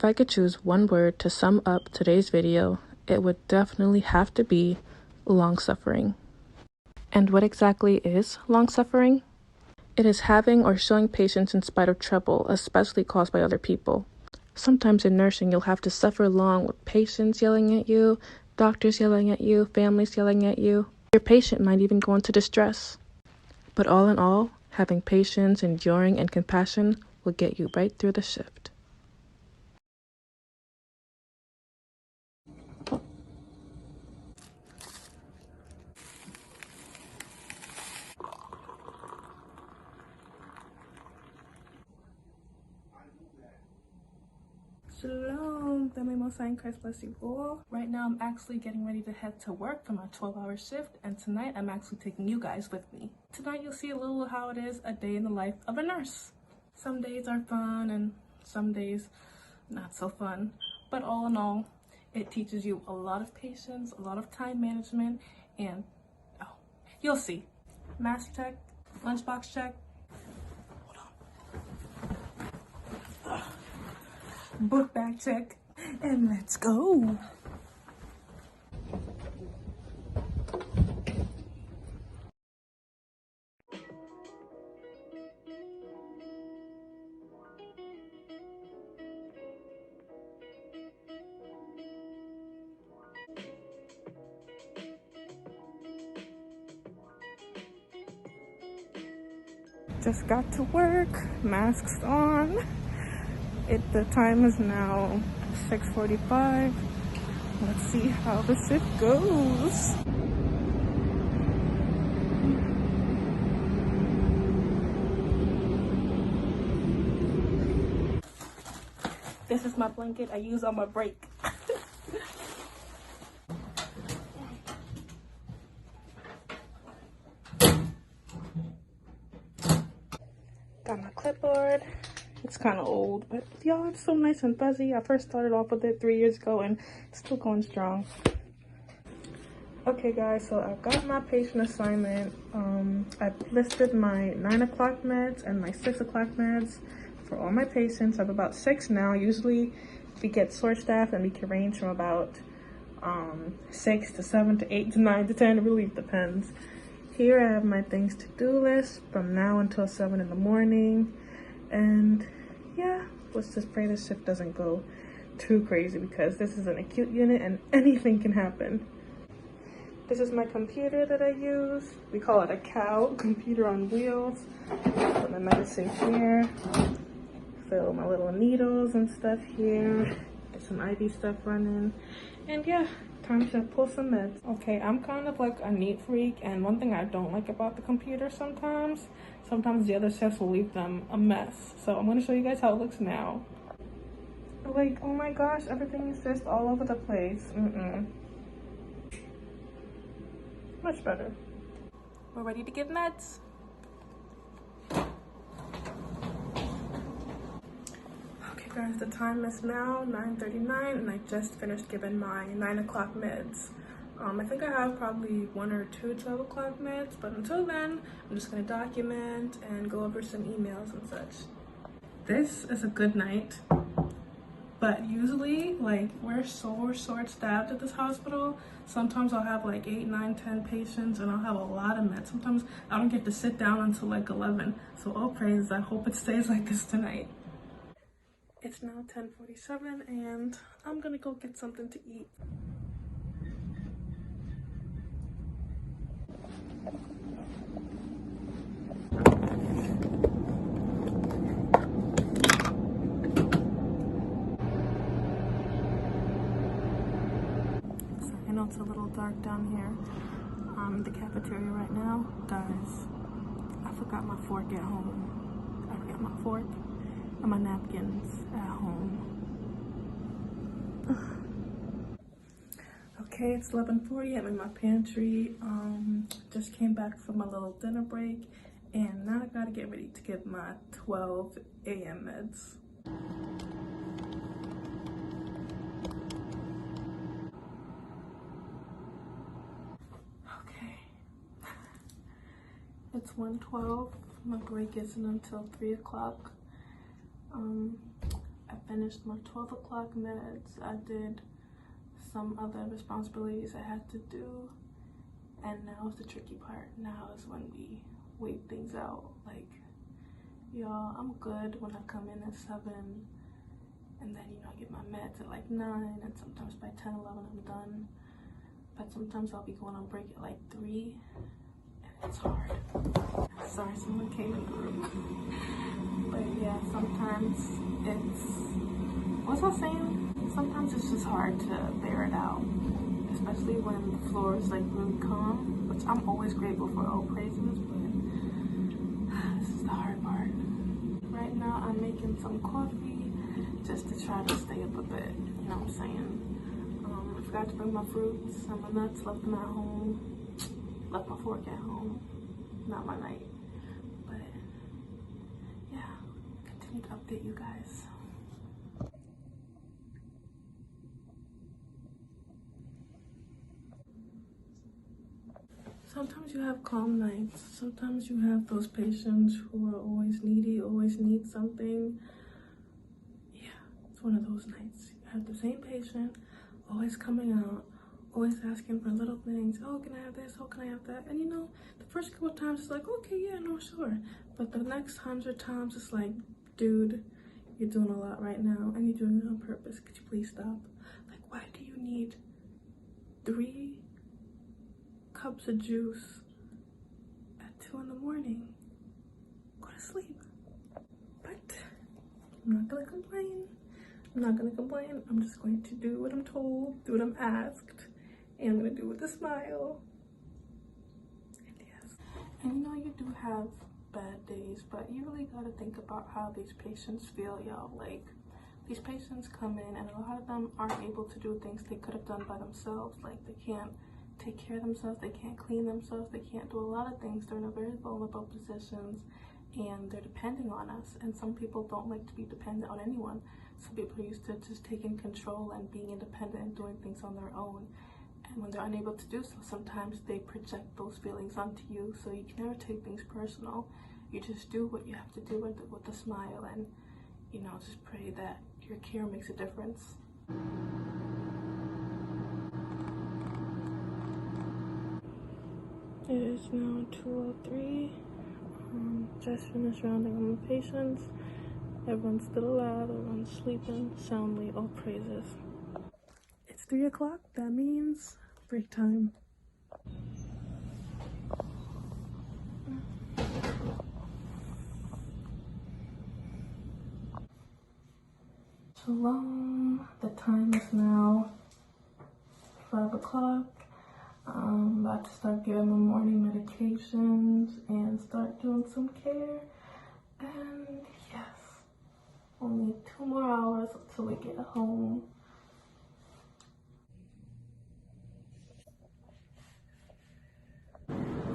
I could choose one word to sum up today's video, it would definitely have to be long-suffering. And what exactly is long-suffering? It is having or showing patience in spite of trouble, especially caused by other people. Sometimes in nursing, you'll have to suffer long with patients yelling at you, doctors yelling at you, families yelling at you. Your patient might even go into distress. But all in all, having patience, enduring, and compassion will get you right through the shift. Shalom, family most high in Christ bless you all. Right now I'm actually getting ready to head to work for my 12-hour shift, and tonight I'm actually taking you guys with me. Tonight you'll see a little of how it is a day in the life of a nurse. Some days are fun and some days not so fun, but all in all, it teaches you a lot of patience, a lot of time management, and you'll see. Mask check, lunchbox check. Book bag check, and let's go. Just got to work, masks on. The time is now 6:45. Let's see how the shift goes. This is my blanket I use on my break. Got my clipboard. It's kind of old, but y'all, it's so nice and fuzzy. I first started off with it 3 years ago and it's still going strong. Okay guys, so I've got my patient assignment. I've listed my 9 o'clock meds and my 6 o'clock meds for all my patients. I have about 6 now. Usually we get short staff and we can range from about 6 to 7 to 8 to 9 to 10. It really depends. Here I have my things to do list from now until 7 in the morning. And yeah, let's just pray this shift doesn't go too crazy because this is an acute unit and anything can happen. This is my computer that I use. We call it a cow, computer on wheels. Put my medicine here. Fill my little needles and stuff here. Get some IV stuff running. And yeah, time to pull some meds. Okay, I'm kind of like a neat freak, and one thing I don't like about the computer sometimes the other chefs will leave them a mess. So I'm gonna show you guys how it looks now. Like, oh my gosh, everything is just all over the place. Much better. We're ready to give meds. Okay guys, the time is now 9:39 and I just finished giving my 9 o'clock meds. I think I have probably 1 or 2 12 o'clock meds, but until then, I'm just gonna document and go over some emails and such. This is a good night, but usually, like, we're so short-staffed at this hospital. Sometimes I'll have like 8, 9, 10 patients and I'll have a lot of meds. Sometimes I don't get to sit down until like 11. So all praise, I hope it stays like this tonight. It's now 10:47 and I'm gonna go get something to eat. I know it's a little dark down here. I'm in the cafeteria right now. Guys, I forgot my fork at home. I forgot my fork and my napkins at home. Okay, it's 11:40. I'm in my pantry. Just came back from my little dinner break, and now I gotta get ready to get my 12 a.m. meds. Okay, it's 1:12. My break isn't until 3 o'clock. I finished my 12 o'clock meds. I did some other responsibilities I had to do. And now is the tricky part. Now is when we wait things out. Like, y'all, I'm good when I come in at 7. And then, you know, I get my meds at like 9. And sometimes by 10, 11, I'm done. But sometimes I'll be going on break at like 3. And it's hard. Sorry, someone came in the room. But yeah, sometimes it's, what's I saying? Sometimes it's just hard to bear it out. Especially when the floor is like really calm, which I'm always grateful for, all praises, but this is the hard part. Right now I'm making some coffee just to try to stay up a bit, you know what I'm saying? I forgot to bring my fruits and my nuts, left them at home, left my fork at home, not my night, but yeah, continue to update you guys. Sometimes you have calm nights. Sometimes you have those patients who are always needy, always need something. Yeah, it's one of those nights. You have the same patient, always coming out, always asking for little things. Oh, can I have this? Oh, can I have that? And you know, the first couple of times it's like, okay, yeah, no, sure. But the next 100 times it's like, dude, you're doing a lot right now and you're doing it on purpose. Could you please stop? Like, why do you need 3 cups of juice at 2 in the morning? Go to sleep. But I'm not gonna complain. I'm not gonna complain. I'm just going to do what I'm told, do what I'm asked, and I'm gonna do it with a smile. And yes. And you know, you do have bad days, but you really gotta think about how these patients feel, y'all. Like, these patients come in and a lot of them aren't able to do things they could have done by themselves. Like, they can't take care of themselves, they can't clean themselves, they can't do a lot of things. They're in a very vulnerable positions and they're depending on us. And some people don't like to be dependent on anyone. Some people are used to just taking control and being independent and doing things on their own. And when they're unable to do so, sometimes they project those feelings onto you. So you can never take things personal. You just do what you have to do with a smile and, you know, just pray that your care makes a difference. It is now 2:03. Just finished rounding on my patients. Everyone's still alive, everyone's sleeping soundly, all praises. It's 3 o'clock, that means break time. Shalom, the time is now 5 o'clock. I'm about to start giving my morning medications and start doing some care. And yes, only 2 more hours until we get home.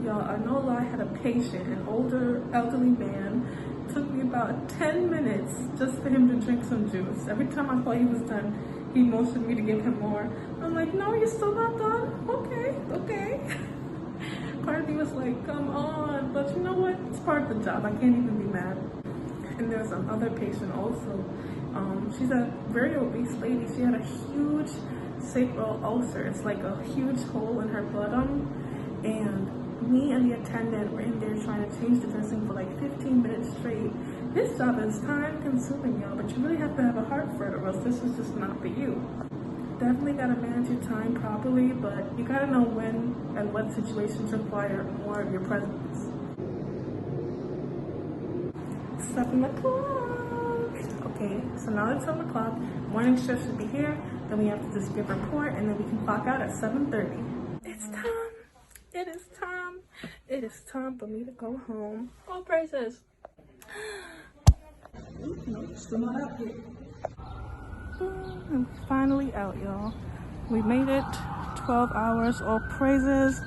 Y'all, I know I had a patient, an older elderly man. It took me about 10 minutes just for him to drink some juice. Every time I thought he was done, he motioned me to give him more. I'm like, no, you're still not done? Okay. Part of me was like, come on. But you know what? It's part of the job. I can't even be mad. And there's another patient also. She's a very obese lady. She had a huge sacral ulcer. It's like a huge hole in her blood and me and the attendant were in there trying to change the dressing for like 15 minutes straight. This job is time consuming, y'all, but you really have to have a heart for it or else this is just not for you. Definitely gotta manage your time properly, but you gotta know when and what situations require more of your presence. 7 o'clock. Okay, so now it's 7 o'clock. Morning shift should be here. Then we have to just give a report and then we can clock out at 7:30. It's time. It is time. It is time for me to go home. All praises. No, still not out yet. I'm finally out, y'all. We made it. 12 hours. All praises.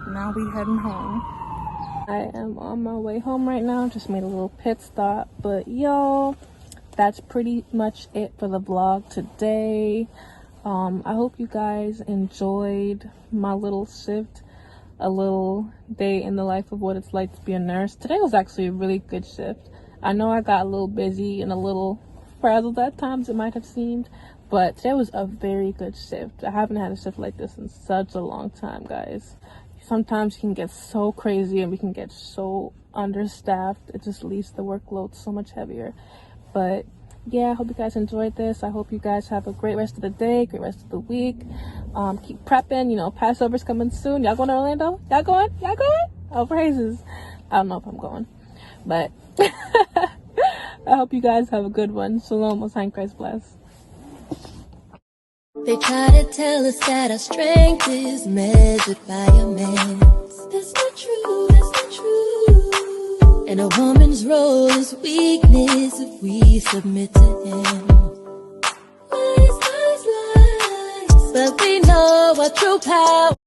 Now we heading home. I am on my way home right now. Just made a little pit stop. But y'all, that's pretty much it for the vlog today. I hope you guys enjoyed my little shift. A little day in the life of what it's like to be a nurse. Today was actually a really good shift. I know I got a little busy and a little frazzled at times, it might have seemed. But today was a very good shift. I haven't had a shift like this in such a long time, guys. Sometimes you can get so crazy and we can get so understaffed. It just leaves the workload so much heavier. But yeah, I hope you guys enjoyed this. I hope you guys have a great rest of the day, great rest of the week. Keep prepping. You know, Passover's coming soon. Y'all going to Orlando? Y'all going? Y'all going? Oh, praises. I don't know if I'm going, but I hope you guys have a good one. Shalom, Most High, Christ bless. They try to tell us that our strength is measured by a man's. That's not true, that's not true. And a woman's role is weakness if we submit to him. Lies, lies, lies. But we know what true power